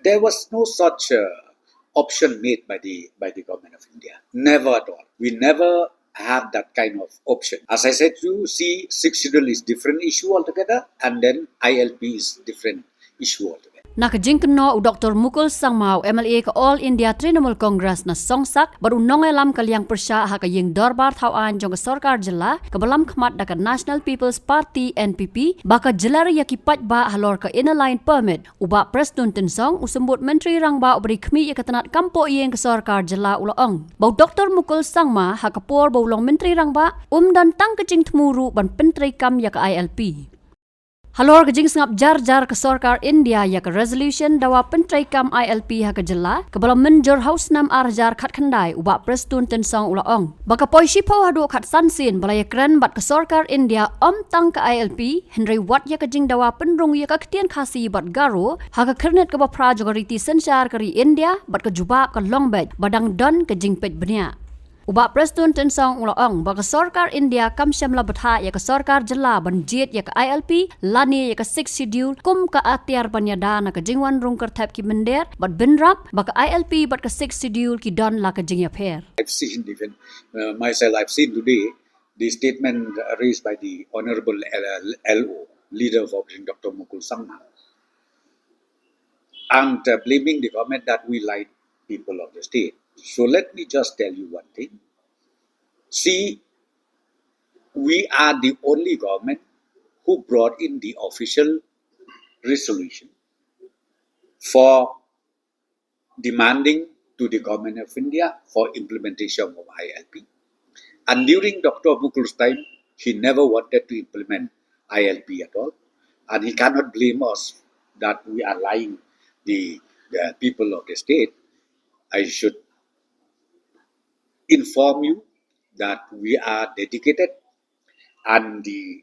There was no such option made by the government of India. Never at all. We never have that kind of option. As I said, you see, 6 schedule is different issue altogether, and then ILP is different issue altogether. Nakajingkeno Dr. Mukul Sangmau MLA ke All India Trinamool Congress na songsak baru nongelam kaliang persya ha kaying dorbar thawan jong Sorkar jela ke belam khmat dakat National People's Party NPP baka jelar yakipat ba halor ke inner line permit uba Prestone tensong usembut menteri rangba ubri khmi ya ketanat kampo yeng ke Sorkar jela ulaong. Bau Dr. Mukul Sangma ha kapor baulong menteri rangba dan tang kecing temuru ban penteri kam ya ke ILP. Halor kejing sengap jar-jar ke Sorkar India ya ke resolution dawa pentrai kam ILP ha ke jela ke belum menjor haus 6 arjar khat khandai ubak Prestone tensong ulaong. Baka poi shipo hadu khat sansin balaya keren bat ke Sorkar India tang ke ILP Henry Watt ya kejing dawa penrung ya ke ketian khasi bat garo ha ke kernet ke bapra jogoriti sensyar keri India bat ke jubab ke longbet badang don kejing pet benia. Ubak Prestone tensong ulaong baka Sorkar India kam syamla betha ya ke Sorkar jela ban Jied ya ke ILP lani ya ke 6 schedule kum ke Atiar panyada na ke jingwan rung kertap ki mender bat benrap baka ILP bat ke 6 schedule ki don la ke jing ya pher. I've seen even I've seen today the statement raised by the Honorable LO, leader of Opposition Dr. Mukul Sangma, and blaming the government that we lied people of the state. So let me just tell you one thing. See, we are the only government who brought in the official resolution for demanding to the government of India for implementation of ILP. And during Dr. Mukul's time, he never wanted to implement ILP at all. And he cannot blame us that we are lying the people of the state. I should inform you that we are dedicated and the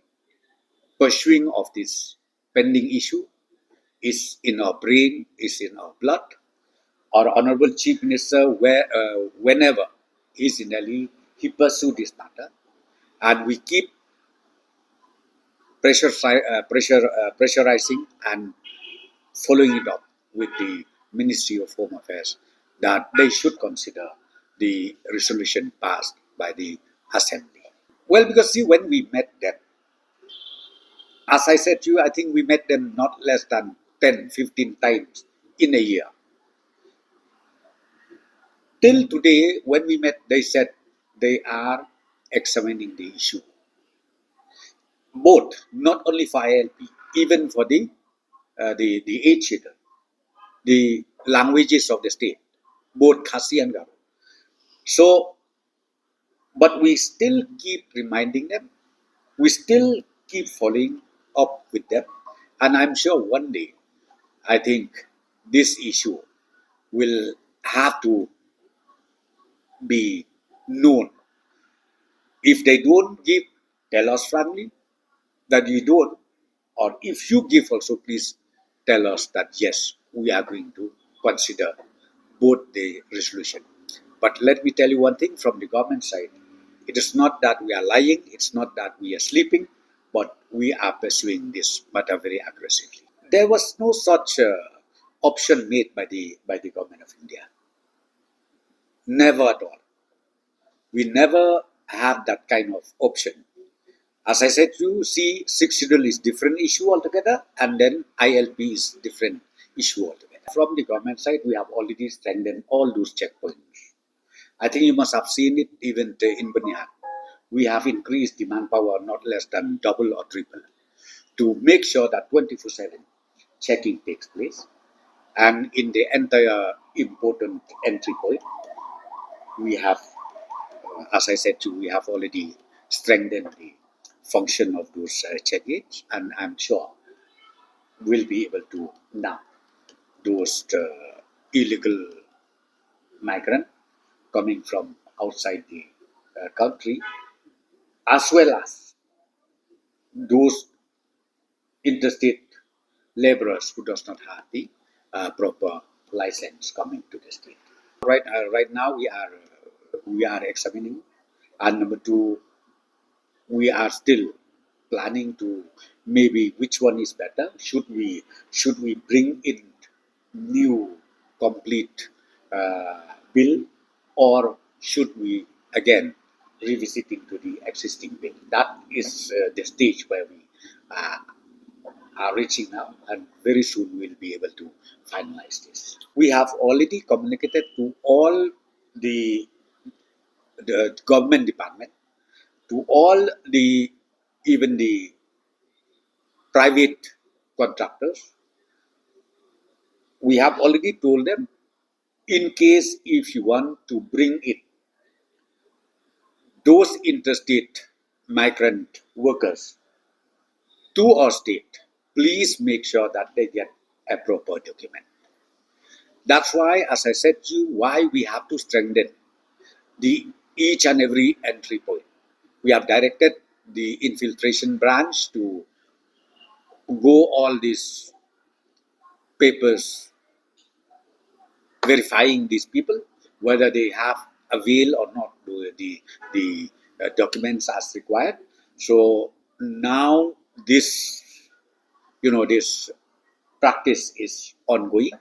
pursuing of this pending issue is in our brain, is in our blood. Our Honorable Chief Minister, whenever he's in Delhi, he pursues this matter, and we keep pressurizing and following it up with the Ministry of Home Affairs that they should consider the resolution passed by the Assembly. Well, because see, when we met them, as I said to you, I think we met them not less than 10, 15 times in a year. Till today, when we met, they said they are examining the issue. Both, not only for ILP, even for the 8 schedule, the languages of the state, both Khasi and Garo. So, but we still keep reminding them, we still keep following up with them, and I'm sure one day, I think this issue will have to be known. If they don't give, tell us frankly that you don't, or if you give also, please tell us that yes, we are going to consider both the resolution. But let me tell you one thing from the government side. It is not that we are lying, it's not that we are sleeping, but we are pursuing this matter very aggressively. There was no such option made by the government of India. Never at all. We never have that kind of option. As I said, you see, 6 schedule is different issue altogether, and then ILP is different issue altogether. From the government side, we have already strengthened all those checkpoints. I think you must have seen it even in Banian. We have increased the manpower not less than double or triple to make sure that 24/7 checking takes place. And in the entire important entry point, we have, as I said, we have already strengthened the function of those check gates, and I'm sure we'll be able to now those illegal migrant coming from outside the country, as well as those interstate laborers who does not have the proper license coming to the state. Right now we are examining, and number two, we are still planning to maybe which one is better. Should we bring in new complete bill, or should we again revisiting to the existing bill? That is the stage where we are reaching now, and very soon we'll be able to finalize this. We have already communicated to all the government department, to all the even the private contractors. We have already told them, in case if you want to bring it, those interstate migrant workers to our state, please make sure that they get a proper document. That's why, as I said to you, why we have to strengthen the each and every entry point. We have directed the infiltration branch to go all these papers, verifying these people whether they have avail or not the documents as required. So now this this practice is ongoing,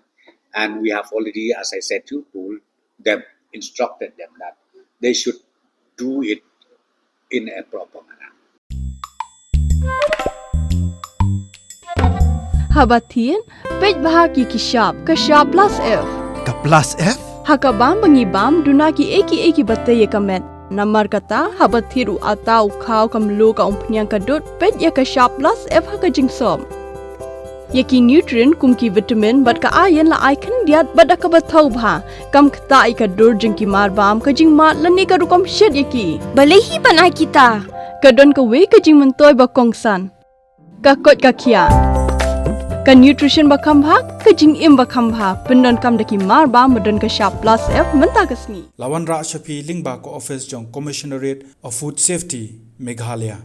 and we have already, as I said to you, told them, instructed them that they should do it in a proper manner. Habatin, pej bahaki kashab plus F. Ka plus F? Hakabam bangibam dunaki eki bataye kamet. Namar kata habathiru atau khau kamlu ka umpnyang kadut pej ya kashab plus F hakajingsom. Yaki nutrient kumki vitamin bat ka iron la icon diat bat akabathau bha kam khta ikadur jingki marbam kajing mat lani ka rukom shed yaki. Balehi banai kita. Kadon ka we kajing mentoy ba kongsan. Ka kot ka kia. Ka nutrition bakam bha kajing im bakam bha pendon kam daki marba medon ka sharp plus F menta kasni. Lawan Ra Shafi Lingba ko office jong Commissionerate of Food Safety Meghalaya.